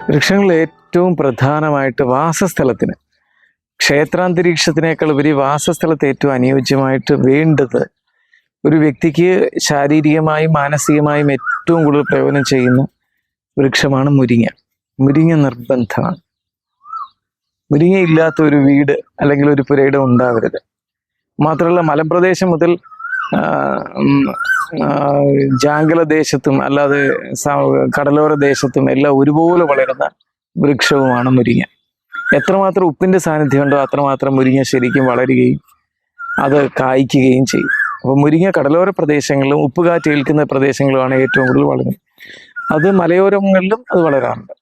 വൃക്ഷങ്ങളിൽ ഏറ്റവും പ്രധാനമായിട്ട് വാസസ്ഥലത്തിന്, ക്ഷേത്രാന്തരീക്ഷത്തിനേക്കാൾ ഉപരി വാസസ്ഥലത്ത് ഏറ്റവും അനുയോജ്യമായിട്ട് വേണ്ടത് ഒരു വ്യക്തിക്ക് ശാരീരികമായും മാനസികമായും ഏറ്റവും കൂടുതൽ പ്രയോജനം ചെയ്യുന്ന വൃക്ഷമാണ് മുരിങ്ങ. മുരിങ്ങ നിർബന്ധമാണ്. മുരിങ്ങ ഇല്ലാത്ത ഒരു വീട് അല്ലെങ്കിൽ ഒരു പുരയിടം ഉണ്ടാവരുത്. മാത്രമല്ല മലമ്പ്രദേശം മുതൽ ജാംഗലദേശത്തും അല്ലാതെ കടലോര ദേശത്തും എല്ലാം ഒരുപോലെ വളരുന്ന വൃക്ഷവുമാണ് മുരിങ്ങ. എത്രമാത്രം ഉപ്പിന്റെ സാന്നിധ്യമുണ്ടോ അത്രമാത്രം മുരിങ്ങ ശരിക്കും വളരുകയും അത് കായ്ക്കുകയും ചെയ്യും. അപ്പോൾ മുരിങ്ങ കടലോര പ്രദേശങ്ങളിലും ഉപ്പുകാറ്റ് ഏൽക്കുന്ന പ്രദേശങ്ങളിലുമാണ് ഏറ്റവും കൂടുതൽ വളരുന്നത്. അത് മലയോരങ്ങളിലും അത് വളരാറുണ്ട്.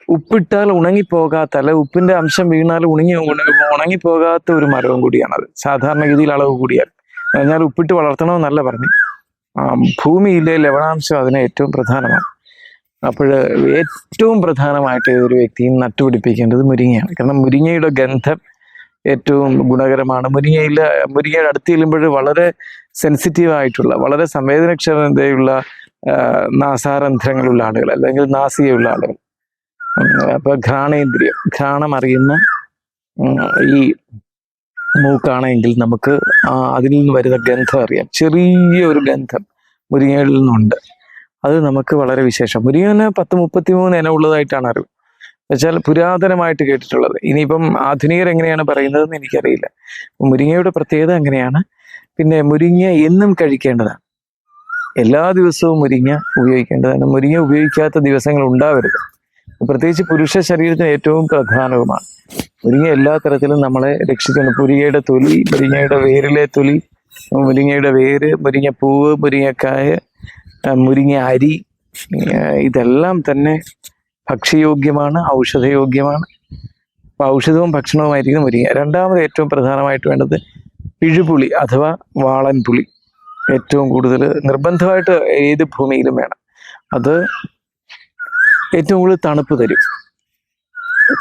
ഉപ്പിട്ടാൽ ഉണങ്ങിപ്പോകാത്ത, അല്ല ഉപ്പിന്റെ അംശം വീണാൽ ഉണങ്ങിപ്പോകാത്ത ഒരു മരവും കൂടിയാണത്. സാധാരണഗതിയിൽ അളവ് കൂടിയാൽ എന്നാൽ ഉപ്പിട്ട് വളർത്തണമെന്നല്ല പറഞ്ഞു. ഭൂമിയിലെ ലവണാംശം അതിന് ഏറ്റവും പ്രധാനമാണ്. അപ്പോൾ ഏറ്റവും പ്രധാനമായിട്ട് ഏതൊരു വ്യക്തിയും നട്ടുപിടിപ്പിക്കേണ്ടത് മുരിങ്ങയാണ്. കാരണം മുരിങ്ങയുടെ ഗന്ധം ഏറ്റവും ഗുണകരമാണ്. മുരിങ്ങയുടെ അടുത്ത് ചെല്ലുമ്പോൾ വളരെ സെൻസിറ്റീവ് ആയിട്ടുള്ള, വളരെ സംവേദനക്ഷമതയുള്ള നാസാരന്ധ്രങ്ങളുള്ള ആളുകൾ അല്ലെങ്കിൽ നാസികയുള്ള ആളുകൾ, അപ്പൊ ഘ്രാണം അറിയുന്ന ഈ മൂക്കാണെങ്കിൽ നമുക്ക് അതിൽ നിന്ന് വരുന്ന ഗന്ധം അറിയാം. ചെറിയ ഒരു ഗന്ധം മുരിങ്ങയിൽ നിന്നുണ്ട്. അത് നമുക്ക് വളരെ വിശേഷം. മുരിങ്ങന് 10-33 ഇനം ഉള്ളതായിട്ടാണ് അറിവ്. എന്നുവെച്ചാൽ പുരാതനമായിട്ട് കേട്ടിട്ടുള്ളത്. ഇനിയിപ്പം ആധുനികർ എങ്ങനെയാണ് പറയുന്നതെന്ന് എനിക്കറിയില്ല. മുരിങ്ങയുടെ പ്രത്യേകത അങ്ങനെയാണ്. പിന്നെ മുരിങ്ങ എന്നും കഴിക്കേണ്ടതാണ്. എല്ലാ ദിവസവും മുരിങ്ങ ഉപയോഗിക്കേണ്ടതാണ്. മുരിങ്ങ ഉപയോഗിക്കാത്ത ദിവസങ്ങൾ ഉണ്ടാവരുത്. പ്രത്യേകിച്ച് പുരുഷ ശരീരത്തിന് ഏറ്റവും പ്രധാനവുമാണ്. മുരിങ്ങ എല്ലാ തരത്തിലും നമ്മളെ രക്ഷിക്കുന്നു. മുരിങ്ങയുടെ തൊലി, മുരിങ്ങയുടെ വേരിലെ തൊലി, മുരിങ്ങയുടെ വേര്, മുരിങ്ങപ്പൂവ്, മുരിങ്ങക്കായ, മുരിങ്ങ അരി, ഇതെല്ലാം തന്നെ ഭക്ഷ്യയോഗ്യമാണ്, ഔഷധയോഗ്യമാണ്. അപ്പോൾ ഔഷധവും ഭക്ഷണവുമായിരിക്കും മുരിങ്ങ. രണ്ടാമത് ഏറ്റവും പ്രധാനമായിട്ട് വേണ്ടത് പിഴുപുളി അഥവാ വാളൻ പുളി. ഏറ്റവും കൂടുതൽ നിർബന്ധമായിട്ട് ഏത് ഭൂമിയിലും വേണം. അത് ഏറ്റവും കൂടുതൽ തണുപ്പ് തരും.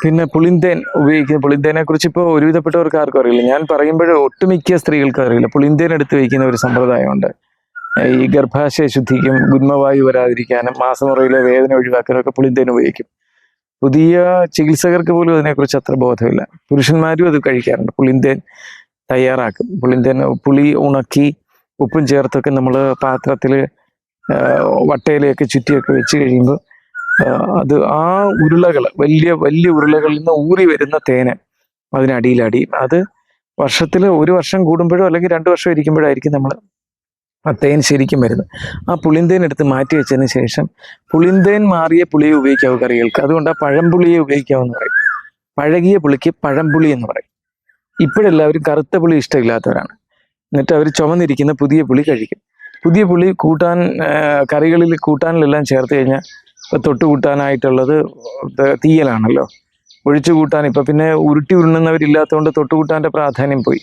പിന്നെ പുളിന്തേൻ ഉപയോഗിക്കുന്ന, പുളിന്തേനെ കുറിച്ച് ഇപ്പോൾ ഒരുവിധപ്പെട്ടവർക്ക് ആർക്കും അറിയില്ല. ഞാൻ പറയുമ്പോൾ ഒട്ടുമിക്ക സ്ത്രീകൾക്കും അറിയില്ല. പുളിന്തേൻ എടുത്ത് വയ്ക്കുന്ന ഒരു സമ്പ്രദായമുണ്ട്. ഈ ഗർഭാശയ ശുദ്ധിക്കും ഗുന്മവായു വരാതിരിക്കാനും മാസമുറയിലെ വേദന ഒഴിവാക്കാനും ഒക്കെ പുളിന്തേൻ ഉപയോഗിക്കും. പുതിയ ചികിത്സകർക്ക് പോലും അതിനെക്കുറിച്ച് അത്ര ബോധമില്ല. പുരുഷന്മാരും അത് കഴിക്കാറുണ്ട്. പുളിന്തേൻ തയ്യാറാക്കും. പുളി ഉണക്കി ഉപ്പും ചേർത്തൊക്കെ നമ്മൾ പാത്രത്തിൽ വട്ടയിലൊക്കെ ചുറ്റിയൊക്കെ വെച്ച് കഴിയുമ്പോൾ അത് ആ ഉരുളകൾ, വലിയ വലിയ ഉരുളകളിൽ നിന്ന് ഊറി വരുന്ന തേന് അതിനടിയിലടിയും. അത് വർഷത്തിൽ 1 വർഷം കൂടുമ്പോഴോ അല്ലെങ്കിൽ 2 വർഷം ഇരിക്കുമ്പോഴായിരിക്കും നമ്മൾ ആ തേൻ ശരിക്കും വരുന്നത്. ആ പുളിന്തേൻ എടുത്ത് മാറ്റി വെച്ചതിന് ശേഷം പുളിന്തേൻ മാറിയ പുളിയെ ഉപയോഗിക്കാവൂ കറികൾക്ക്. അതുകൊണ്ട് ആ പഴംപുളിയെ ഉപയോഗിക്കാമെന്ന് പറയും. പഴകിയ പുളിക്ക് പഴംപുളി എന്ന് പറയും. ഇപ്പോഴെല്ലാവരും കറുത്ത പുളി ഇഷ്ടമില്ലാത്തവരാണ്. എന്നിട്ട് അവർ ചുമന്നിരിക്കുന്ന പുതിയ പുളി കഴിക്കും. പുതിയ പുളി കറികളിൽ കൂട്ടാനിലെല്ലാം ചേർത്ത് കഴിഞ്ഞാൽ തൊട്ട് കൂട്ടാനായിട്ടുള്ളത് തീയലാണല്ലോ. ഒഴിച്ചു കൂട്ടാൻ ഇപ്പം പിന്നെ ഉരുട്ടി ഉരുളുന്നവരില്ലാത്തതുകൊണ്ട് തൊട്ടുകൂട്ടാൻ്റെ പ്രാധാന്യം പോയി.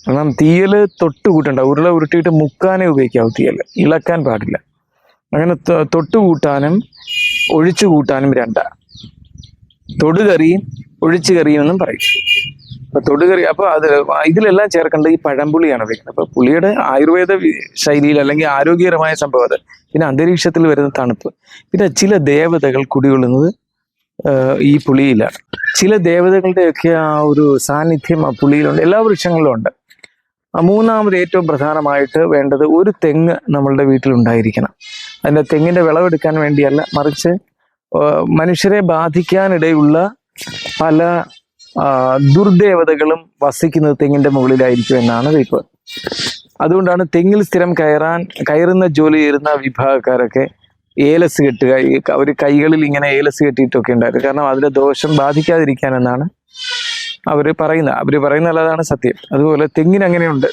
കാരണം തീയൽ തൊട്ട് കൂട്ടണ്ട, ഉരുള ഉരുട്ടിയിട്ട് മുക്കാനേ ഉപയോഗിക്കാവൂ തീയൽ, ഇളക്കാൻ പാടില്ല. അങ്ങനെ തൊട്ട് കൂട്ടാനും ഒഴിച്ചു കൂട്ടാനും രണ്ടാണ്. തൊടുകറിയും ഒഴിച്ചു കറിയും എന്നും പറയും. അപ്പൊ തൊടുകറി, അപ്പൊ അത് ഇതിലെല്ലാം ചേർക്കേണ്ടത് ഈ പഴംപുളിയാണ് ഉപയോഗിക്കുന്നത്. അപ്പൊ പുളിയുടെ ആയുർവേദ ശൈലിയിൽ അല്ലെങ്കിൽ ആരോഗ്യകരമായ സംഭവം അത്. പിന്നെ അന്തരീക്ഷത്തിൽ വരുന്ന തണുപ്പ്, പിന്നെ ചില ദേവതകൾ കുടികൊള്ളുന്നത് ഈ പുളിയിലാണ്. ചില ദേവതകളുടെയൊക്കെ ആ ഒരു സാന്നിധ്യം ആ പുളിയിലുണ്ട്. എല്ലാ വൃക്ഷങ്ങളിലും ഉണ്ട്. മൂന്നാമത് ഏറ്റവും പ്രധാനമായിട്ട് വേണ്ടത് ഒരു തെങ്ങ് നമ്മളുടെ വീട്ടിലുണ്ടായിരിക്കണം. അതിൻ്റെ തെങ്ങിൻ്റെ വിളവെടുക്കാൻ വേണ്ടിയല്ല, മറിച്ച് മനുഷ്യരെ ബാധിക്കാനിടയുള്ള പല ദുർദേവതകളും വസിക്കുന്നത് തെങ്ങിൻ്റെ മുകളിലായിരിക്കും എന്നാണ് ഇപ്പോൾ. അതുകൊണ്ടാണ് തെങ്ങിൽ സ്ഥിരം കയറുന്ന ജോലി ചെയ്യുന്ന വിഭാഗക്കാരൊക്കെ ഏലസ് കെട്ടുക, അവർ കൈകളിൽ ഇങ്ങനെ ഏലസ് കെട്ടിയിട്ടൊക്കെ ഉണ്ടായിരുന്നു. കാരണം അതിലെ ദോഷം ബാധിക്കാതിരിക്കാൻ എന്നാണ് അവർ പറയുന്നത് അതാണ് സത്യം. അതുപോലെ തെങ്ങിന് അങ്ങനെയുണ്ട്.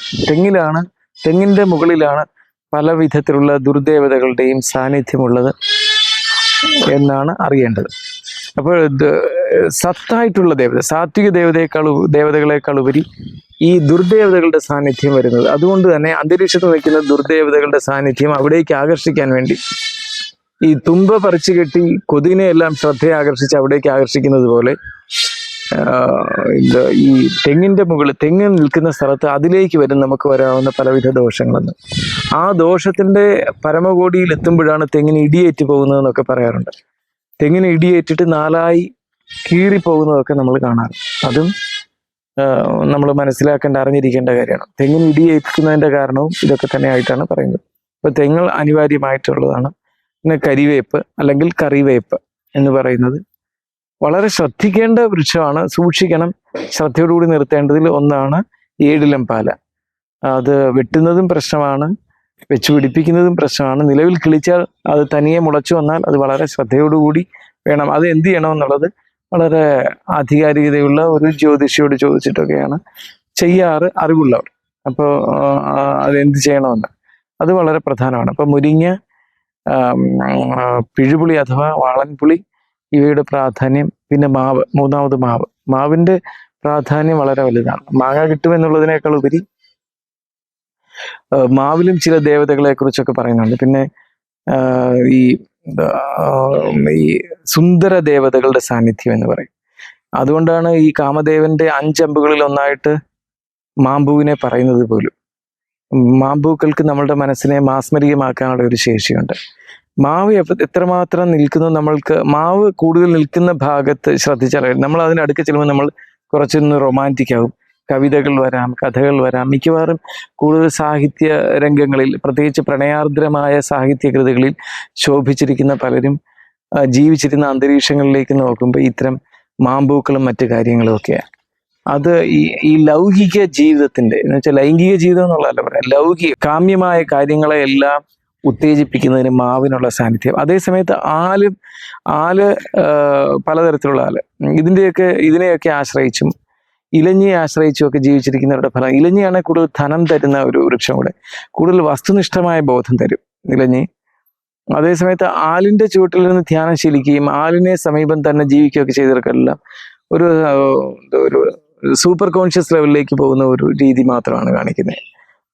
തെങ്ങിൻ്റെ മുകളിലാണ് പല വിധത്തിലുള്ള ദുർദേവതകളുടെയും സാന്നിധ്യമുള്ളത് എന്നാണ് അറിയേണ്ടത്. അപ്പോൾ സത്തായിട്ടുള്ള സാത്വിക ദേവതകളെക്കാൾ ഉപരി ഈ ദുർദേവതകളുടെ സാന്നിധ്യം വരുന്നത്. അതുകൊണ്ട് തന്നെ അന്തരീക്ഷത്തിൽ വയ്ക്കുന്ന ദുർദേവതകളുടെ സാന്നിധ്യം അവിടേക്ക് ആകർഷിക്കാൻ വേണ്ടി ഈ തുമ്പ പറിച്ചു കെട്ടി കൊതുകിനെ എല്ലാം ശ്രദ്ധയെ ആകർഷിച്ച് അവിടേക്ക് ആകർഷിക്കുന്നത് പോലെ ഈ തെങ്ങ് നിൽക്കുന്ന സ്ഥലത്ത് അതിലേക്ക് വരും നമുക്ക് വരാവുന്ന പലവിധ ദോഷങ്ങളെന്ന്. ആ ദോഷത്തിന്റെ പരമകോടിയിൽ എത്തുമ്പോഴാണ് തെങ്ങിന് ഇടിയേറ്റ് പോകുന്നതെന്നൊക്കെ പറയാറുണ്ട്. തെങ്ങിന് ഇടിയേറ്റിട്ട് നാലായി കീറിപ്പോകുന്നതൊക്കെ നമ്മൾ കാണാറ്. അതും നമ്മൾ മനസ്സിലാക്കേണ്ട, അറിഞ്ഞിരിക്കേണ്ട കാര്യമാണ്. തെങ്ങിന് ഇടിയേൽക്കുന്നതിൻ്റെ കാരണവും ഇതൊക്കെ തന്നെയായിട്ടാണ് പറയുന്നത്. അപ്പോൾ തെങ്ങ് അനിവാര്യമായിട്ടുള്ളതാണ്. പിന്നെ കരിവേപ്പ് അല്ലെങ്കിൽ കറിവേപ്പ് എന്ന് പറയുന്നത് വളരെ ശ്രദ്ധിക്കേണ്ട വൃക്ഷമാണ്. സൂക്ഷിക്കണം, ശ്രദ്ധയോടുകൂടി നിർത്തേണ്ടതിൽ ഒന്നാണ് ഏഴിലം പാല. അത് വെട്ടുന്നതും പ്രശ്നമാണ്, വെച്ച് പിടിപ്പിക്കുന്നതും പ്രശ്നമാണ്. നിലവിൽ കിളിച്ചാൽ അത് തനിയെ മുളച്ചു വന്നാൽ അത് വളരെ ശ്രദ്ധയോടുകൂടി വേണം. അത് എന്ത് ചെയ്യണമെന്നുള്ളത് വളരെ ആധികാരികതയുള്ള ഒരു ജ്യോതിഷിയോട് ചോദിച്ചിട്ടൊക്കെയാണ് ചെയ്യാറ് അറിവുള്ളവർ. അപ്പോൾ അതെന്ത് ചെയ്യണമെന്ന് അത് വളരെ പ്രധാനമാണ്. അപ്പോൾ മുരിങ്ങ, പിഴുപുളി അഥവാ വാളൻപുളി, ഇവയുടെ പ്രാധാന്യം. പിന്നെ മാവ്, മൂന്നാമത് മാവ്. മാവിൻ്റെ പ്രാധാന്യം വളരെ വലുതാണ്. മാങ്ങ കിട്ടുമെന്നുള്ളതിനേക്കാൾ ഉപരി മാവിലും ചില ദേവതകളെ കുറിച്ചൊക്കെ പറയുന്നുണ്ട്. പിന്നെ ഈ സുന്ദര ദേവതകളുടെ സാന്നിധ്യം എന്ന് പറയും. അതുകൊണ്ടാണ് ഈ കാമദേവന്റെ 5 അമ്പുകളിൽ ഒന്നായിട്ട് മാമ്പൂവിനെ പറയുന്നത് പോലും. മാമ്പൂക്കൾക്ക് നമ്മളുടെ മനസ്സിനെ മാസ്മരികമാക്കാനുള്ള ഒരു ശേഷിയുണ്ട്. മാവ് എത്രമാത്രം നിൽക്കുന്നു, നമ്മൾക്ക് മാവ് കൂടുതൽ നിൽക്കുന്ന ഭാഗത്ത് ശ്രദ്ധിച്ചാൽ നമ്മൾ അതിന് അടുക്ക ചെല്ലുമ്പോൾ നമ്മൾ കുറച്ചൊന്ന് റൊമാൻറ്റിക് ആവും. കവിതകൾ വരാം, കഥകൾ വരാം. മിക്കവാറും കൂടുതൽ സാഹിത്യ രംഗങ്ങളിൽ, പ്രത്യേകിച്ച് പ്രണയാർദ്രമായ സാഹിത്യ കൃതികളിൽ ശോഭിച്ചിരിക്കുന്ന പലരും ജീവിച്ചിരുന്ന അന്തരീക്ഷങ്ങളിലേക്ക് നോക്കുമ്പോൾ ഇത്തരം മാമ്പൂക്കളും മറ്റു കാര്യങ്ങളും ഒക്കെയാണ്. അത് ഈ ലൗകിക ജീവിതത്തിന്റെ, എന്ന് വെച്ചാൽ ലൈംഗിക ജീവിതം എന്നുള്ളതല്ല പറയാം, ലൗകിക കാമ്യമായ കാര്യങ്ങളെ എല്ലാം ഉത്തേജിപ്പിക്കുന്നതിന് മാവിനുള്ള സാന്നിധ്യം. അതേസമയത്ത് ആല് പലതരത്തിലുള്ള ആല്, ഇതിനെയൊക്കെ ആശ്രയിച്ചും ഇലഞ്ഞിയെ ആശ്രയിച്ചും ഒക്കെ ജീവിച്ചിരിക്കുന്നവരുടെ ഫലം. ഇലഞ്ഞിയാണ് കൂടുതൽ ധനം തരുന്ന ഒരു വൃക്ഷം കൂടെ, കൂടുതൽ വസ്തുനിഷ്ഠമായ ബോധം തരും ഇലഞ്ഞി. അതേസമയത്ത് ആലിന്റെ ചുവട്ടിൽ നിന്ന് ധ്യാനം ശീലിക്കുകയും ആലിനെ സമീപം തന്നെ ജീവിക്കുകയൊക്കെ ചെയ്തവർക്കെല്ലാം ഒരു സൂപ്പർ കോൺഷ്യസ് ലെവലിലേക്ക് പോകുന്ന ഒരു രീതി മാത്രമാണ് കാണിക്കുന്നത്.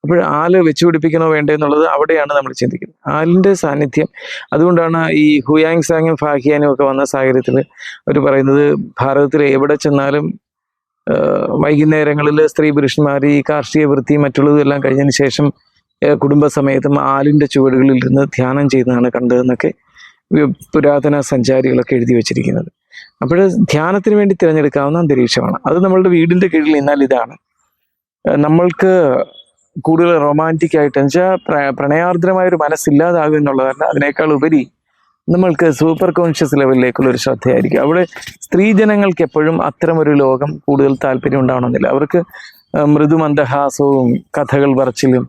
അപ്പോൾ ആല് വെച്ചുപിടിപ്പിക്കണോ വേണ്ടേ എന്നുള്ളത് അവിടെയാണ് നമ്മൾ ചിന്തിക്കുന്നത്, ആലിന്റെ സാന്നിധ്യം. അതുകൊണ്ടാണ് ഈ ഹുയാങ് സാങ്ങും ഫാഹിയാനും ഒക്കെ വന്ന സാഹചര്യത്തിൽ അവർ പറയുന്നത്, ഭാരതത്തിൽ എവിടെ ചെന്നാലും വൈകുന്നേരങ്ങളിൽ സ്ത്രീ പുരുഷന്മാർ ഈ കാർഷിക വൃത്തി മറ്റുള്ളതെല്ലാം കഴിഞ്ഞതിന് ശേഷം കുടുംബസമേതം ആലിൻ്റെ ചുവടുകളിൽ ഇരുന്ന് ധ്യാനം ചെയ്യുന്നതാണ് കണ്ടതെന്നൊക്കെ പുരാതന സഞ്ചാരികളൊക്കെ എഴുതി വച്ചിരിക്കുന്നത്. അപ്പോൾ ധ്യാനത്തിന് വേണ്ടി തിരഞ്ഞെടുക്കാവുന്ന അന്തരീക്ഷമാണ് അത്. നമ്മളുടെ വീടിൻ്റെ കീഴിൽ നിന്നാൽ ഇതാണ് നമ്മൾക്ക് കൂടുതൽ റൊമാൻറ്റിക് ആയിട്ട്, എന്നുവെച്ചാൽ പ്രണയാർദ്രമായൊരു മനസ്സില്ലാതാകുക എന്നുള്ളതല്ല, അതിനേക്കാൾ ഉപരി നമ്മൾക്ക് സൂപ്പർ കോൺഷ്യസ് ലെവലിലേക്കുള്ള ഒരു ശ്രദ്ധയായിരിക്കും. അവിടെ സ്ത്രീജനങ്ങൾക്ക് എപ്പോഴും അത്തരം ഒരു ലോകം കൂടുതൽ താല്പര്യം ഉണ്ടാവണമെന്നില്ല. അവർക്ക് മൃദുമന്ദഹാസവും കഥകൾ പറച്ചിലും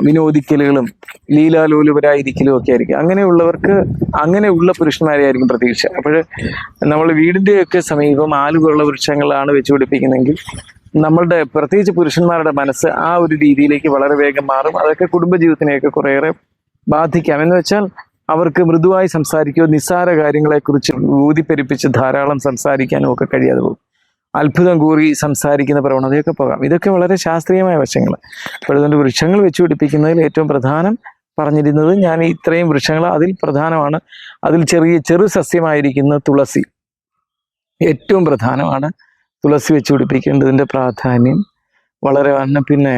വിനോദിക്കലുകളും ലീലാലോലുപരായിരിക്കലും ഒക്കെ ആയിരിക്കും. അങ്ങനെയുള്ള പുരുഷന്മാരെ ആയിരിക്കും പ്രതീക്ഷ. അപ്പോൾ നമ്മൾ വീടിൻ്റെയൊക്കെ സമീപം ആലുകളുള്ള വൃക്ഷങ്ങളാണ് വെച്ചുപിടിപ്പിക്കുന്നതെങ്കിൽ നമ്മളുടെ പ്രത്യേകിച്ച് പുരുഷന്മാരുടെ മനസ്സ് ആ ഒരു രീതിയിലേക്ക് വളരെ വേഗം മാറും. അതൊക്കെ കുടുംബജീവിതത്തിനെയൊക്കെ കുറേയേറെ ബാധിക്കാം. എന്ന് വെച്ചാൽ അവർക്ക് മൃദുവായി സംസാരിക്കുകയോ നിസ്സാര കാര്യങ്ങളെക്കുറിച്ച് ഊതിപ്പെരിപ്പിച്ച് ധാരാളം സംസാരിക്കാനും ഒക്കെ കഴിയാതെ പോകും. അത്ഭുതം കൂറി സംസാരിക്കുന്ന പ്രവണതയൊക്കെ പോകാം. ഇതൊക്കെ വളരെ ശാസ്ത്രീയമായ വശങ്ങൾ. അപ്പോൾ അതുകൊണ്ട് വൃക്ഷങ്ങൾ വെച്ചുപിടിപ്പിക്കുന്നതിൽ ഏറ്റവും പ്രധാനം പറഞ്ഞിരുന്നത്, ഞാൻ ഇത്രയും വൃക്ഷങ്ങൾ, അതിൽ പ്രധാനമാണ്, അതിൽ ചെറു സസ്യമായിരിക്കുന്ന തുളസി ഏറ്റവും പ്രധാനമാണ്. തുളസി വെച്ചുപിടിപ്പിക്കേണ്ടതിൻ്റെ പ്രാധാന്യം വളരെ വന്ന. പിന്നെ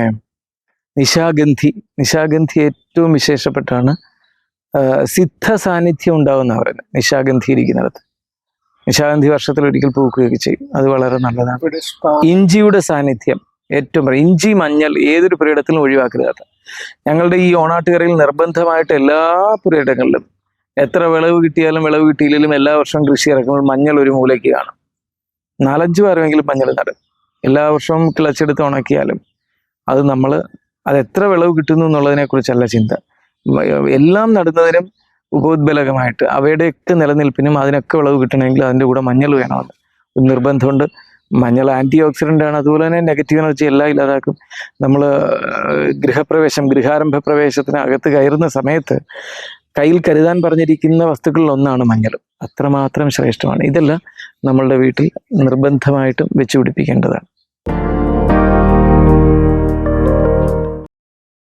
നിശാഗന്ധി ഏറ്റവും വിശേഷപ്പെട്ടാണ്. സിദ്ധ സാന്നിധ്യം ഉണ്ടാവുന്ന പറയുന്നത് നിശാഗന്ധി ഇരിക്കുന്നിടത്ത്. നിശാഗന്ധി വർഷത്തിൽ ഒരിക്കൽ പൂക്കുകയൊക്കെ ചെയ്യും, അത് വളരെ നല്ലതാണ്. ഇഞ്ചിയുടെ സാന്നിധ്യം ഏറ്റവും ഇഞ്ചി, മഞ്ഞൾ ഏതൊരു പുരയിടത്തിലും ഒഴിവാക്കരുത്. ഞങ്ങളുടെ ഈ ഓണാട്ടുകരയിൽ നിർബന്ധമായിട്ട് എല്ലാ പുരയിടങ്ങളിലും എത്ര വിളവ് കിട്ടിയാലും വിളവ് കിട്ടിയില്ലെങ്കിലും എല്ലാ വർഷവും കൃഷി ഇറക്കുമ്പോൾ മഞ്ഞൾ ഒരു മൂലയ്ക്ക് കാണും. 4-5 വാരമെങ്കിലും മഞ്ഞൾ നടും. എല്ലാ വർഷവും കിളച്ചെടുത്ത് ഉണക്കിയാലും അത് എത്ര വിളവ് കിട്ടുന്നു എന്നുള്ളതിനെക്കുറിച്ചല്ല ചിന്ത. എല്ലാം നടുന്നതിനും ഉപോദ്ബലകമായിട്ട് അവയുടെയൊക്കെ നിലനിൽപ്പിനും അതിനൊക്കെ വിളവ് കിട്ടണമെങ്കിൽ അതിൻ്റെ കൂടെ മഞ്ഞൾ വേണമെന്ന് ഒരു നിർബന്ധമുണ്ട്. മഞ്ഞൾ ആൻറ്റി ഓക്സിഡൻ്റ് ആണ്, അതുപോലെ തന്നെ നെഗറ്റീവ് എനർജി എല്ലാം ഇല്ലാതാക്കും. നമ്മൾ ഗൃഹാരംഭ പ്രവേശത്തിന് അകത്ത് കയറുന്ന സമയത്ത് കയ്യിൽ കരുതാൻ പറഞ്ഞിരിക്കുന്ന വസ്തുക്കളിൽ ഒന്നാണ് മഞ്ഞൾ. അത്രമാത്രം ശ്രേഷ്ഠമാണ്. ഇതെല്ലാം നമ്മളുടെ വീട്ടിൽ നിർബന്ധമായിട്ടും വെച്ചുപിടിപ്പിക്കേണ്ടതാണ്.